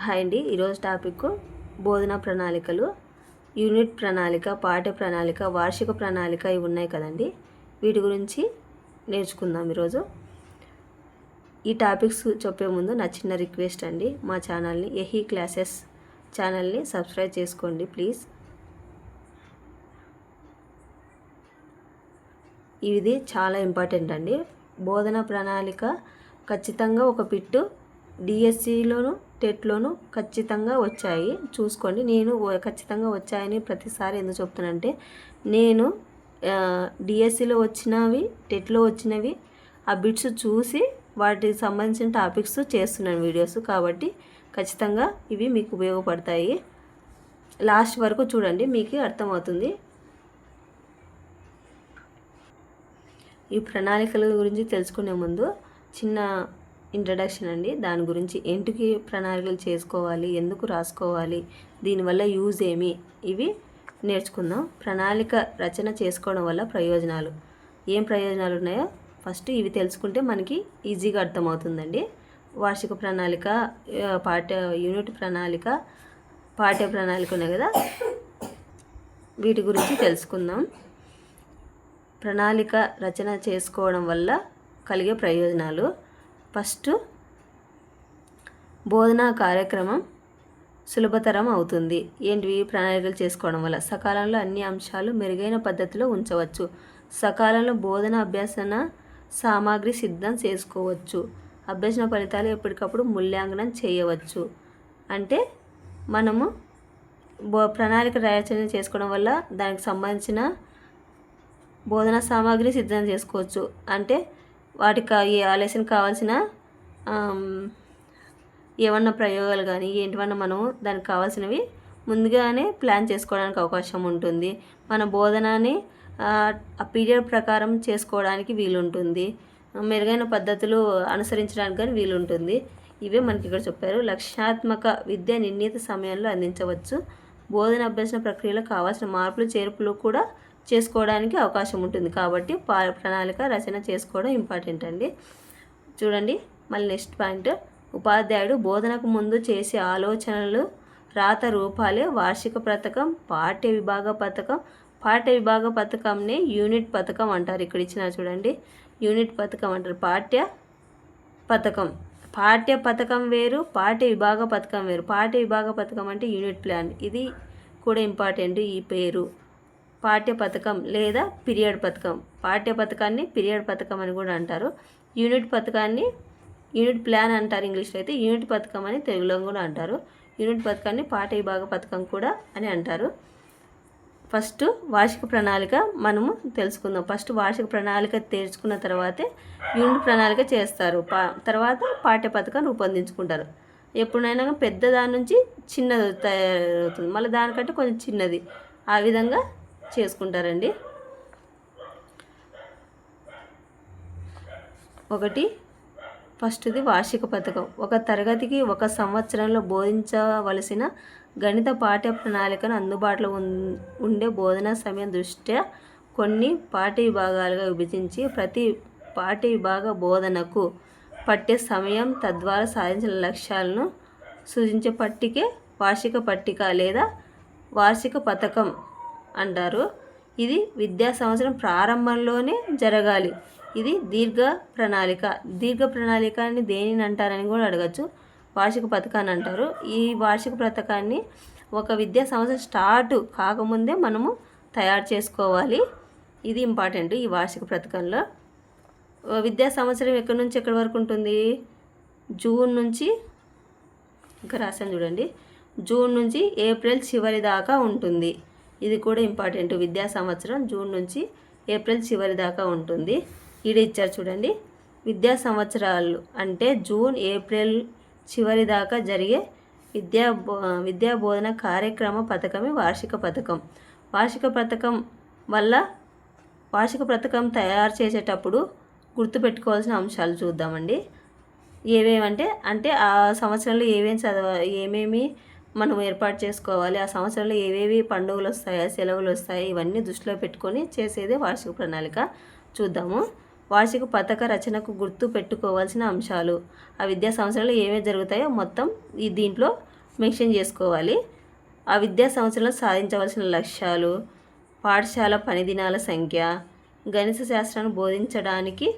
Hi అండి. ఈరోజు topic బోధనా ప్రణాళికలు, యూనిట్ ప్రణాళిక, పాఠ్య ప్రణాళిక, వార్షిక ప్రణాళిక ఇవి ఉన్నాయి కదండి. వీటి గురించి నేర్చుకుందాం ఈరోజు. ఈ టాపిక్స్ చెప్పే ముందు నా చిన్న రిక్వెస్ట్ అండి, మా ఛానల్ని ఎహీ క్లాసెస్ ఛానల్ని సబ్స్క్రైబ్ చేసుకోండి ప్లీజ్. ఇది చాలా ఇంపార్టెంట్ అండి. బోధనా ప్రణాళిక ఖచ్చితంగా ఒక పిట్టు డిఎస్సిలోను టెట్లోను ఖచ్చితంగా వచ్చాయి, చూసుకోండి. నేను ఖచ్చితంగా వచ్చాయని ప్రతిసారి ఎందుకు చెప్తానంటే, నేను డిఎస్సిలో వచ్చినవి, టెట్లో వచ్చినవి ఆ బిట్స్ చూసి వాటికి సంబంధించిన టాపిక్స్ చేస్తున్నాను వీడియోస్. కాబట్టి ఖచ్చితంగా ఇవి మీకు ఉపయోగపడతాయి. లాస్ట్ వరకు చూడండి, మీకు అర్థమవుతుంది. ఈ ప్రణాళికల గురించి తెలుసుకునే ముందు చిన్న ఇంట్రడక్షన్ అండి. దాని గురించి ఏంటికి ప్రణాళికలు చేసుకోవాలి, ఎందుకు రాసుకోవాలి, దీనివల్ల యూజ్ ఏమి, ఇవి నేర్చుకుందాం. ప్రణాళిక రచన చేసుకోవడం వల్ల ప్రయోజనాలు, ఏం ప్రయోజనాలు ఉన్నాయో ఫస్ట్ ఇవి తెలుసుకుంటే మనకి ఈజీగా అర్థమవుతుందండి. వార్షిక ప్రణాళిక, యూనిట్ ప్రణాళిక, పాఠ్య ప్రణాళిక ఉన్నాయి కదా, వీటి గురించి తెలుసుకుందాం. ప్రణాళిక రచన చేసుకోవడం వల్ల కలిగే ప్రయోజనాలు. ఫస్ట్, బోధనా కార్యక్రమం సులభతరం అవుతుంది. ఏంటివి? ప్రణాళికలు చేసుకోవడం వల్ల సకాలంలో అన్ని అంశాలు మెరుగైన పద్ధతిలో ఉంచవచ్చు. సకాలంలో బోధన అభ్యసన సామాగ్రి సిద్ధం చేసుకోవచ్చు. అభ్యసన ఫలితాలు ఎప్పటికప్పుడు మూల్యాంకనం చేయవచ్చు. అంటే మనము ప్రణాళిక రచన చేసుకోవడం వల్ల దానికి సంబంధించిన బోధనా సామాగ్రి సిద్ధం చేసుకోవచ్చు. అంటే వాటికి ఆ లెసన్ కావాల్సిన ఏమన్నా ప్రయోగాలు కానీ ఏంటివన్నా మనం దానికి కావాల్సినవి ముందుగానే ప్లాన్ చేసుకోవడానికి అవకాశం ఉంటుంది. మన బోధనని ఆ పీరియడ్ ప్రకారం చేసుకోవడానికి వీలుంటుంది. మెరుగైన పద్ధతులు అనుసరించడానికి కానీ వీలుంటుంది. ఇవే మనకి ఇక్కడ చెప్పారు. లక్ష్యాత్మక విద్య నిర్ణీత సమయంలో అందించవచ్చు. బోధన అభ్యసన ప్రక్రియలో కావాల్సిన మార్పులు చేర్పులు కూడా చేసుకోవడానికి అవకాశం ఉంటుంది. కాబట్టి ప్రణాళిక రచన చేసుకోవడం ఇంపార్టెంట్ అండి. చూడండి మళ్ళీ నెక్స్ట్ పాయింట్, ఉపాధ్యాయుడు బోధనకు ముందు చేసే ఆలోచనలు రాత రూపాలే వార్షిక పథకం, పాఠ్య విభాగ పథకం. పాఠ్య విభాగ పథకంనే యూనిట్ పథకం అంటారు. ఇక్కడ ఇచ్చిన చూడండి, యూనిట్ పథకం అంటారు. పాఠ్య పథకం వేరు, పాఠ్య విభాగ పథకం వేరు. పాఠ్య విభాగ పథకం అంటే యూనిట్ ప్లాన్. ఇది కూడా ఇంపార్టెంట్. ఈ పేరు పాఠ్య పథకం లేదా పీరియడ్ పథకం. పాఠ్య పథకాన్ని పీరియడ్ పథకం అని కూడా అంటారు. యూనిట్ పథకాన్ని యూనిట్ ప్లాన్ అంటారు ఇంగ్లీష్లో అయితే. యూనిట్ పథకం అని తెలుగులో కూడా అంటారు. యూనిట్ పథకాన్ని పాఠ్య విభాగ పథకం కూడా అని అంటారు. ఫస్ట్ వార్షిక ప్రణాళిక మనము తెలుసుకుందాం. ఫస్ట్ వార్షిక ప్రణాళిక తెరుచుకున్న తర్వాతే యూనిట్ ప్రణాళిక చేస్తారు. తర్వాత పాఠ్య పథకం రూపొందించుకుంటారు. ఎప్పుడైనా పెద్ద దాని నుంచి చిన్నది తయారవుతుంది, మళ్ళీ దానికంటే కొంచెం చిన్నది, ఆ విధంగా చేసుకుంటారండి. ఫస్ట్ది వార్షిక పథకం. ఒక తరగతికి ఒక సంవత్సరంలో బోధించవలసిన గణిత పాఠ్య ప్రణాళికను అందుబాటులో ఉండే బోధనా సమయం దృష్ట్యా కొన్ని పాఠ్య విభాగాలుగా విభజించి ప్రతి పాఠ్య విభాగ బోధనకు పట్టే సమయం తద్వారా సాధించిన లక్ష్యాలను సూచించే పట్టికే వార్షిక పట్టిక లేదా వార్షిక పథకం అంటారు. ఇది విద్యా సంవత్సరం ప్రారంభంలోనే జరగాలి. ఇది దీర్ఘ ప్రణాళిక. దీర్ఘ ప్రణాళికని దేనిని అంటారని కూడా అడగచ్చు. వార్షిక పథకాన్ని అంటారు. ఈ వార్షిక పథకాన్ని ఒక విద్యా సంవత్సరం స్టార్ట్ కాకముందే మనము తయారు చేసుకోవాలి. ఇది ఇంపార్టెంట్. ఈ వార్షిక పథకంలో విద్యా సంవత్సరం ఎక్కడి నుంచి ఎక్కడి వరకు ఉంటుంది? జూన్ నుంచి, ఇంకా రాశాను చూడండి, జూన్ నుంచి ఏప్రిల్ చివరి దాకా ఉంటుంది. ఇది కూడా ఇంపార్టెంట్. విద్యా సంవత్సరం జూన్ నుంచి ఏప్రిల్ చివరి దాకా ఉంటుంది. ఈడ ఇచ్చారు చూడండి, విద్యా అంటే జూన్ ఏప్రిల్ చివరి దాకా జరిగే విద్యా బోధన కార్యక్రమ పథకమే వార్షిక పథకం. వార్షిక పథకం తయారు చేసేటప్పుడు గుర్తుపెట్టుకోవాల్సిన అంశాలు చూద్దామండి. అంటే ఆ సంవత్సరంలో ఏమేమి మనం ఏర్పాటు చేసుకోవాలి, ఆ సంవత్సరంలో ఏవేవి పండుగలు వస్తాయా, సెలవులు వస్తాయి, ఇవన్నీ దృష్టిలో పెట్టుకొని చేసేదే వార్షిక ప్రణాళిక. చూద్దాము. వార్షిక పథక రచనకు గుర్తు పెట్టుకోవాల్సిన అంశాలు, ఆ విద్యా సంవత్సరంలో ఏమేమి జరుగుతాయో మొత్తం దీంట్లో మెన్షన్ చేసుకోవాలి. ఆ విద్యా సంవత్సరంలో సాధించవలసిన లక్ష్యాలు, పాఠశాల పని దినాల సంఖ్య, గణిత శాస్త్రాన్ని బోధించడానికి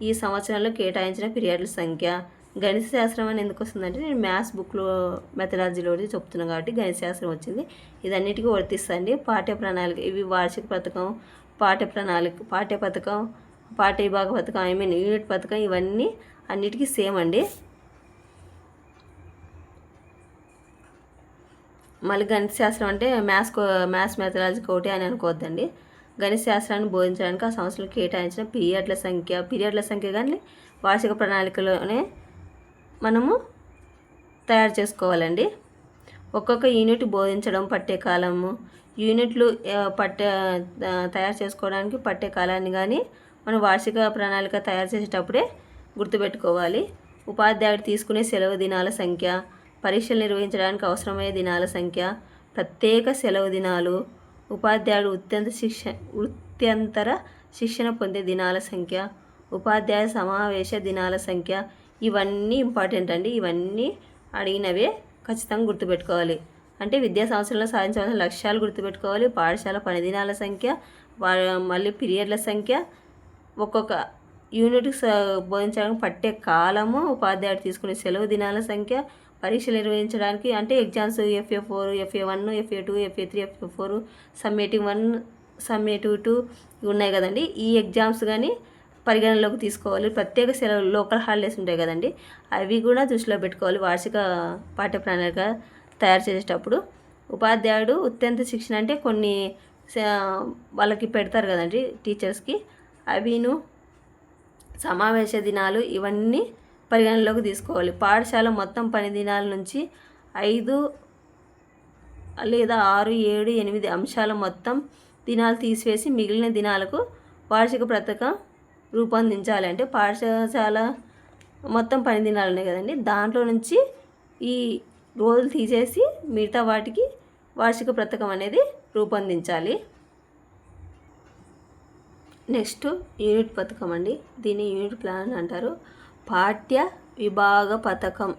ఈ సంవత్సరంలో కేటాయించిన పీరియడ్ల సంఖ్య. గణిత శాస్త్రం అని ఎందుకు వస్తుందంటే నేను మ్యాథ్స్ బుక్లో మెథడాలజీలో చెప్తున్నాను కాబట్టి గణిత శాస్త్రం వచ్చింది. ఇదన్నిటికీ వర్తిస్తుంది. పాఠ్య ప్రణాళిక ఇవి వార్షిక పథకం, పాఠ్య ప్రణాళిక, పాఠ్య పథకం, పాఠ్య విభాగ పథకం, యూనిట్ పథకం ఇవన్నీ అన్నిటికీ సేమ్ అండి. మళ్ళీ గణిత శాస్త్రం అంటే మ్యాథ్స్ మెథడాలజీకి ఒకటి అని అనుకోవద్దండి. గణిత శాస్త్రాన్ని బోధించడానికి ఆ సంవత్సరంలో కేటాయించిన పీరియడ్ల సంఖ్య కానీ వార్షిక ప్రణాళికలోనే మనము తయారు చేసుకోవాలండి. ఒక్కొక్క యూనిట్ బోధించడం పట్టే కాలము, యూనిట్లు తయారు చేసుకోవడానికి పట్టే కాలాన్ని కానీ మనం వార్షిక ప్రణాళిక తయారు చేసేటప్పుడే గుర్తుపెట్టుకోవాలి. ఉపాధ్యాయుడు తీసుకునే సెలవు దినాల సంఖ్య, పరీక్షలు నిర్వహించడానికి అవసరమయ్యే దినాల సంఖ్య, ప్రత్యేక సెలవు దినాలు, ఉపాధ్యాయుడు వృత్యంతర శిక్షణ పొందే దినాల సంఖ్య, ఉపాధ్యాయ సమావేశ దినాల సంఖ్య ఇవన్నీ ఇంపార్టెంట్ అండి. ఇవన్నీ అడిగినవే ఖచ్చితంగా గుర్తుపెట్టుకోవాలి. అంటే విద్యా సంవత్సరంలో సాధించవలసిన లక్ష్యాలు గుర్తుపెట్టుకోవాలి, పాఠశాల పని దినాల సంఖ్య, మళ్ళీ పీరియడ్ల సంఖ్య, ఒక్కొక్క యూనిట్ బోధించడానికి పట్టే కాలము, ఉపాధ్యాయుడు తీసుకునే సెలవు దినాల సంఖ్య, పరీక్షలు నిర్వహించడానికి అంటే exams FA4, FA1, FA2, FA3, FA4, summative 1, summative 2 ఉన్నాయి కదండి. ఈ ఎగ్జామ్స్ కానీ పరిగణనలోకి తీసుకోవాలి. ప్రత్యేక సెలవులు, లోకల్ హాలిడేస్ ఉంటాయి కదండి, అవి కూడా దృష్టిలో పెట్టుకోవాలి వార్షిక పాఠ్య ప్రణాళిక తయారు చేసేటప్పుడు. ఉపాధ్యాయుడు అత్యంత శిక్షణ అంటే కొన్ని వాళ్ళకి పెడతారు కదండి టీచర్స్కి, అవిను సమావేశ దినాలు ఇవన్నీ పరిగణనలోకి తీసుకోవాలి. పాఠశాల మొత్తం పని దినాల నుంచి 5 లేదా 6, 7, 8 అంశాల మొత్తం దినాలు తీసివేసి మిగిలిన దినాలకు వార్షిక పథకం రూపొందించాలి. అంటే పాఠశాల మొత్తం పని దినాలు ఉన్నాయి కదండి, దాంట్లో నుంచి ఈ రోజులు తీసేసి మిగతా వాటికి వార్షిక పథకం అనేది రూపొందించాలి. నెక్స్ట్ యూనిట్ పథకం అండి. దీన్ని యూనిట్ ప్లాన్ అంటారు. పాఠ్య విభాగ పథకం,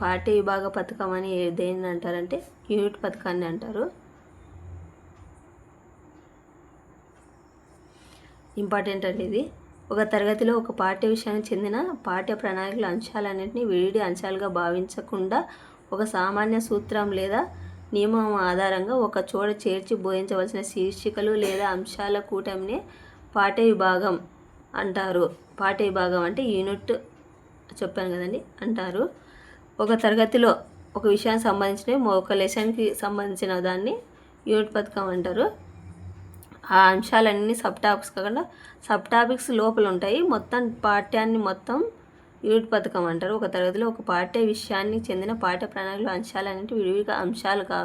పాఠ్య విభాగ పథకం అని దేన్ని అంటారంటే యూనిట్ పథకాన్ని అంటారు. ఇంపార్టెంట్ అండి ఇది. ఒక తరగతిలో ఒక పాఠ్య విషయానికి చెందిన పాఠ్య ప్రణాళికల అంశాలన్నింటినీ విడివిడి అంశాలుగా భావించకుండా ఒక సామాన్య సూత్రం లేదా నియమం ఆధారంగా ఒక చోట చేర్చి బోధించవలసిన శీర్షికలు లేదా అంశాల కూటమిని పాఠ్య విభాగం అంటారు. పాఠ్య విభాగం అంటే యూనిట్ చెప్పాను కదండి అంటారు. ఒక తరగతిలో ఒక విషయానికి సంబంధించిన ఒక లెసన్కి సంబంధించిన దాన్ని యూనిట్ పథకం అంటారు. ఆ అంశాలన్నీ సబ్ టాపిక్స్ కాకుండా సబ్ టాపిక్స్ లోపల ఉంటాయి. మొత్తం పాఠ్యాన్ని మొత్తం యూనిట్ పథకం అంటారు. ఒక తరగతిలో ఒక పాఠ్య విషయానికి చెందిన పాఠ్య ప్రణాళికలు అంశాలన్నింటి విడివిగా అంశాలుగా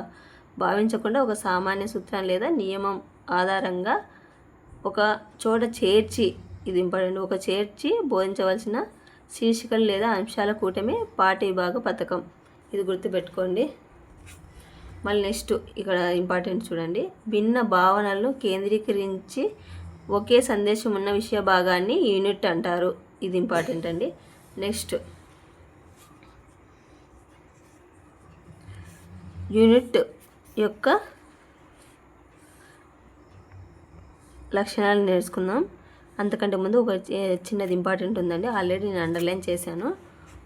భావించకుండా ఒక సామాన్య సూత్రం లేదా నియమం ఆధారంగా ఒక చోట చేర్చి, ఇది ఇంపార్టెంట్, ఒక చేర్చి బోధించవలసిన శీర్షికలు లేదా అంశాల కూటమి పాఠ్య విభాగ పథకం. ఇది గుర్తుపెట్టుకోండి. మళ్ళీ నెక్స్ట్ ఇక్కడ ఇంపార్టెంట్ చూడండి. భిన్న భావనలను కేంద్రీకరించి ఒకే సందేశం ఉన్న విషయ భాగాన్ని యూనిట్ అంటారు. ఇది ఇంపార్టెంట్ అండి. నెక్స్ట్ యూనిట్ యొక్క లక్షణాలు నేర్చుకుందాం. అంతకంటే ముందు ఒక చిన్నది ఇంపార్టెంట్ ఉందండి, ఆల్రెడీ నేను అండర్లైన్ చేశాను.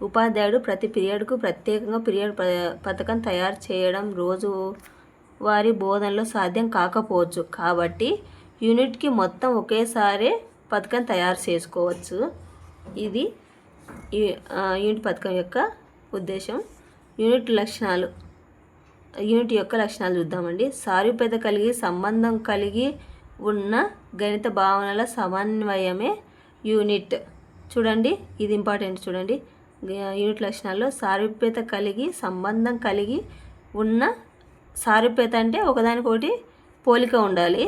ఉపాధ్యాయుడు ప్రతి పీరియడ్కు ప్రత్యేకంగా పీరియడ్ పథకం తయారు చేయడం రోజు వారి బోధనలో సాధ్యం కాకపోవచ్చు. కాబట్టి యూనిట్కి మొత్తం ఒకేసారి పథకం తయారు చేసుకోవచ్చు. ఇది యూనిట్ పథకం యొక్క ఉద్దేశం. యూనిట్ యొక్క లక్షణాలు చూద్దామండి. సారూప్యత కలిగి సంబంధం కలిగి ఉన్న గణిత భావనల సమన్వయమే యూనిట్. చూడండి, ఇది ఇంపార్టెంట్. చూడండి, యూనిట్ లక్షణాల్లో సారూప్యత కలిగి సంబంధం కలిగి ఉన్న, సారూప్యత అంటే ఒకదానికొకటి పోలిక ఉండాలి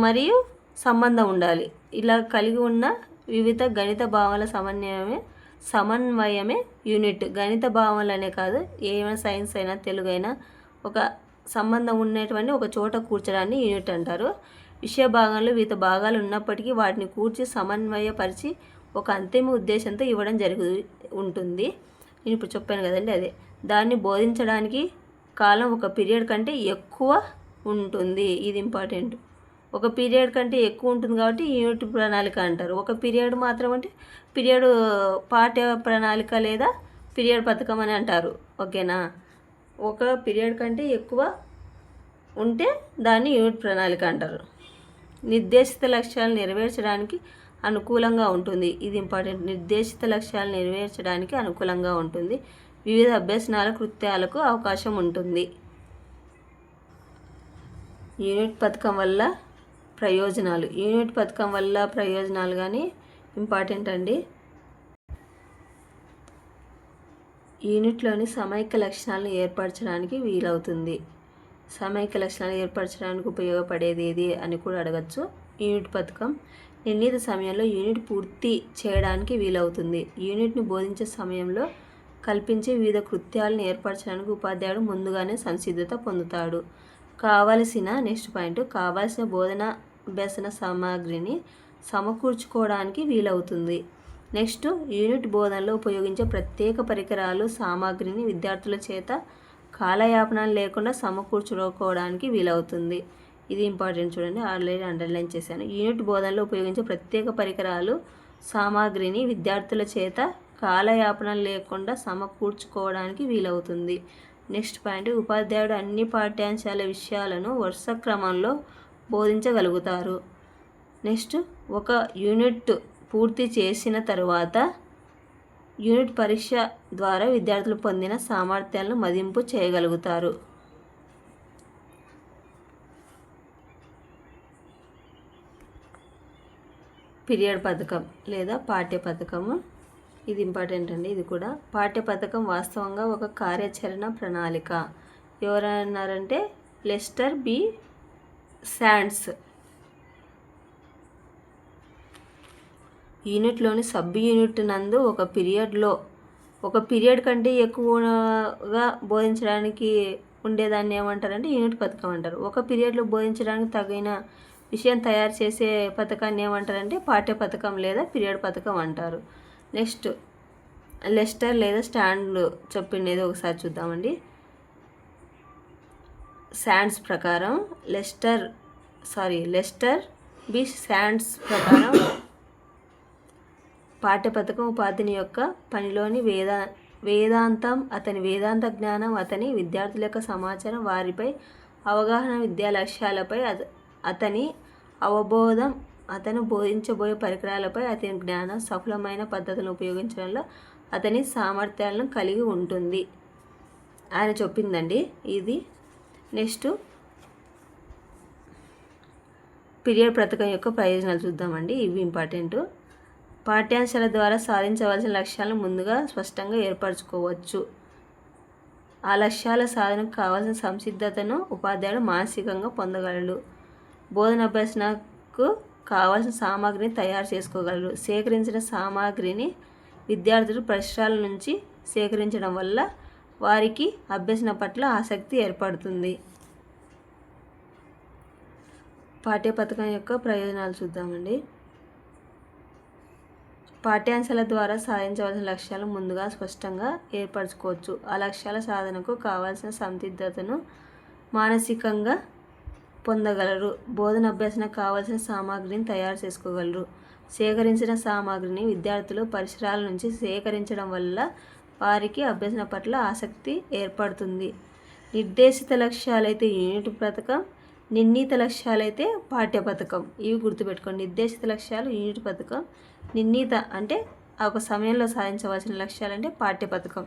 మరియు సంబంధం ఉండాలి. ఇలా కలిగి ఉన్న వివిధ గణిత భావనల సమన్వయమే యూనిట్. గణిత భావనలనే కాదు, ఏమైనా సైన్స్ అయినా తెలుగు అయినా ఒక సంబంధం ఉండేటువంటి ఒక చోట కూర్చడాన్ని యూనిట్ అంటారు. విషయ భాగంలో వివిధ భాగాలు ఉన్నప్పటికీ వాటిని కూర్చి సమన్వయపరిచి ఒక అంతిమ ఉద్దేశంతో ఇవ్వడం ఉంటుంది. నేను ఇప్పుడు చెప్పాను కదండి, అదే దాన్ని బోధించడానికి కాలం ఒక పీరియడ్ కంటే ఎక్కువ ఉంటుంది. ఇది ఇంపార్టెంట్. ఒక పీరియడ్ కంటే ఎక్కువ ఉంటుంది కాబట్టి యూనిట్ ప్రణాళిక అంటారు. ఒక పీరియడ్ మాత్రం అంటే పీరియడ్ పాఠ్య ప్రణాళిక లేదా పీరియడ్ పథకం అని అంటారు. ఓకేనా? ఒక పీరియడ్ కంటే ఎక్కువ ఉంటే దాన్ని యూనిట్ ప్రణాళిక అంటారు. నిర్దేశిత లక్ష్యాలు నెరవేర్చడానికి అనుకూలంగా ఉంటుంది. ఇది ఇంపార్టెంట్. నిర్దేశిత లక్ష్యాలు నెరవేర్చడానికి అనుకూలంగా ఉంటుంది. వివిధ అభ్యసనాల కృత్యాలకు అవకాశం ఉంటుంది. యూనిట్ పథకం వల్ల ప్రయోజనాలు. యూనిట్ పథకం వల్ల ప్రయోజనాలు కానీ ఇంపార్టెంట్ అండి. యూనిట్లోని సమైక్య లక్షణాలను ఏర్పరచడానికి వీలవుతుంది. సమైక్య లక్షణాలు ఏర్పరచడానికి ఉపయోగపడేది ఏది అని కూడా అడగచ్చు. యూనిట్ పథకం నిర్ణీత సమయంలో యూనిట్ పూర్తి చేయడానికి వీలవుతుంది. యూనిట్ని బోధించే సమయంలో కల్పించే వివిధ కృత్యాలను ఏర్పరచడానికి ఉపాధ్యాయుడు ముందుగానే సంసిద్ధత పొందుతాడు. నెక్స్ట్ పాయింట్, కావాల్సిన బోధన అభ్యసన సామాగ్రిని సమకూర్చుకోవడానికి వీలవుతుంది. నెక్స్ట్, యూనిట్ బోధనలో ఉపయోగించే ప్రత్యేక పరికరాలు సామాగ్రిని విద్యార్థుల చేత కాలయాపన లేకుండా సమకూర్చుకోవడానికి వీలవుతుంది. ఇది ఇంపార్టెంట్, చూడండి, ఆల్రెడీ అండర్లైన్ చేశాను. యూనిట్ బోధనలో ఉపయోగించే ప్రత్యేక పరికరాలు సామాగ్రిని విద్యార్థుల చేత కాలయాపన లేకుండా సమకూర్చుకోవడానికి వీలవుతుంది. నెక్స్ట్ పాయింట్, ఉపాధ్యాయుడు అన్ని పాఠ్యాంశాల విషయాలను వరుస క్రమంలో బోధించగలుగుతారు. నెక్స్ట్, ఒక యూనిట్ పూర్తి చేసిన తరువాత యూనిట్ పరీక్ష ద్వారా విద్యార్థులు పొందిన సామర్థ్యాలను మదింపు చేయగలుగుతారు. పీరియడ్ పథకం లేదా పాఠ్య పథకము. ఇది ఇంపార్టెంట్ అండి. ఇది కూడా పాఠ్య పథకం వాస్తవంగా ఒక కార్యాచరణ ప్రణాళిక. ఎవరన్నారంటే లెస్టర్ బి శాండ్స్. యూనిట్లోని సబ్ యూనిట్ నందు ఒక పీరియడ్ కంటే ఎక్కువగా బోధించడానికి ఉండేదాన్ని ఏమంటారంటే యూనిట్ పథకం అంటారు. ఒక పీరియడ్లో బోధించడానికి తగిన విషయం తయారు చేసే పథకాన్ని ఏమంటారంటే పాఠ్య పథకం లేదా పీరియడ్ పథకం అంటారు. నెక్స్ట్, లెస్టర్ లేదా స్టాండ్ చెప్పిండేది ఒకసారి చూద్దామండి. శాండ్స్ ప్రకారం లెస్టర్ బి శాండ్స్ ప్రకారం పాఠ్యపథకం ఉపాధ్యాయుని యొక్క పనిలోని వేదాంతం, అతని వేదాంత జ్ఞానం, అతని విద్యార్థుల యొక్క సమాచారం, వారిపై అవగాహన, విద్యా లక్ష్యాలపై అతని అవబోధం, అతను బోధించబోయే పరికరాలపై అతని జ్ఞానం, సఫలమైన పద్ధతులను ఉపయోగించడంలో అతని సామర్థ్యాలను కలిగి ఉంటుంది ఆయన చెప్పిందండి ఇది. నెక్స్ట్, పీరియడ్ పథకం యొక్క ప్రయోజనాలు చూద్దామండి. ఇవి ఇంపార్టెంట్. పాఠ్యాంశాల ద్వారా సాధించవలసిన లక్ష్యాలను ముందుగా స్పష్టంగా ఏర్పరచుకోవచ్చు. ఆ లక్ష్యాల సాధనకు కావాల్సిన సంసిద్ధతను ఉపాధ్యాయుడు మానసికంగా పొందగలడు. బోధన అభ్యసనకు కావాల్సిన సామాగ్రిని తయారు చేసుకోగలరు. సేకరించిన సామాగ్రిని విద్యార్థులు పరిసరాల నుంచి సేకరించడం వల్ల వారికి అభ్యసన పట్ల ఆసక్తి ఏర్పడుతుంది. పాఠ్య పథకం యొక్క ప్రయోజనాలు చూద్దామండి. పాఠ్యాంశాల ద్వారా సాధించవలసిన లక్ష్యాలను ముందుగా స్పష్టంగా ఏర్పరచుకోవచ్చు. ఆ లక్ష్యాల సాధనకు కావాల్సిన సంసిద్ధతను మానసికంగా పొందగలరు. బోధన అభ్యసనకు కావాల్సిన సామాగ్రిని తయారు చేసుకోగలరు. సేకరించిన సామాగ్రిని విద్యార్థులు పరిసరాల నుంచి సేకరించడం వల్ల వారికి అభ్యసన పట్ల ఆసక్తి ఏర్పడుతుంది. నిర్దేశిత లక్ష్యాలైతే యూనిట్ పథకం, నిర్ణీత లక్ష్యాలైతే పాఠ్య పథకం. ఇవి గుర్తుపెట్టుకోండి. నిర్దేశిత లక్ష్యాలు యూనిట్ పథకం, నిర్ణీత అంటే ఒక సమయంలో సాధించవలసిన లక్ష్యాలంటే పాఠ్య పథకం.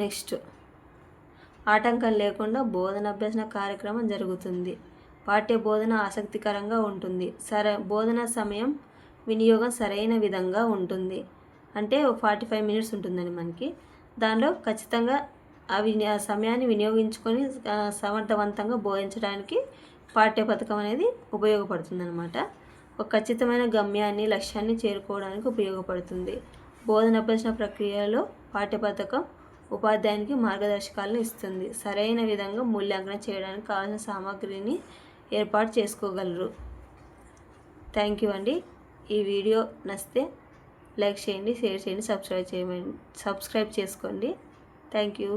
నెక్స్ట్, ఆటంకం లేకుండా బోధన అభ్యసన కార్యక్రమం జరుగుతుంది. పాఠ్య బోధన ఆసక్తికరంగా ఉంటుంది. బోధన సమయం వినియోగం సరైన విధంగా ఉంటుంది. అంటే 45 minutes ఉంటుందండి మనకి. దానిలో ఖచ్చితంగా ఆ సమయాన్ని వినియోగించుకొని సమర్థవంతంగా బోధించడానికి పాఠ్య పథకం అనేది ఉపయోగపడుతుంది. ఒక ఖచ్చితమైన గమ్యాన్ని, లక్ష్యాన్ని చేరుకోవడానికి ఉపయోగపడుతుంది. బోధన అభ్యసన ప్రక్రియలో పాఠ్య పథకం ఉపాధ్యాయునికి మార్గదర్శకాలను ఇస్తుంది. సరైన విధంగా మూల్యాంకనం చేయడానికి కావాల్సిన సామాగ్రిని ఏర్పాటు చేసుకోగలరు. థ్యాంక్ యూ అండి. ఈ వీడియో నచ్చితే లైక్ చేయండి, షేర్ చేయండి, సబ్స్క్రైబ్ చేసుకోండి. Thank you.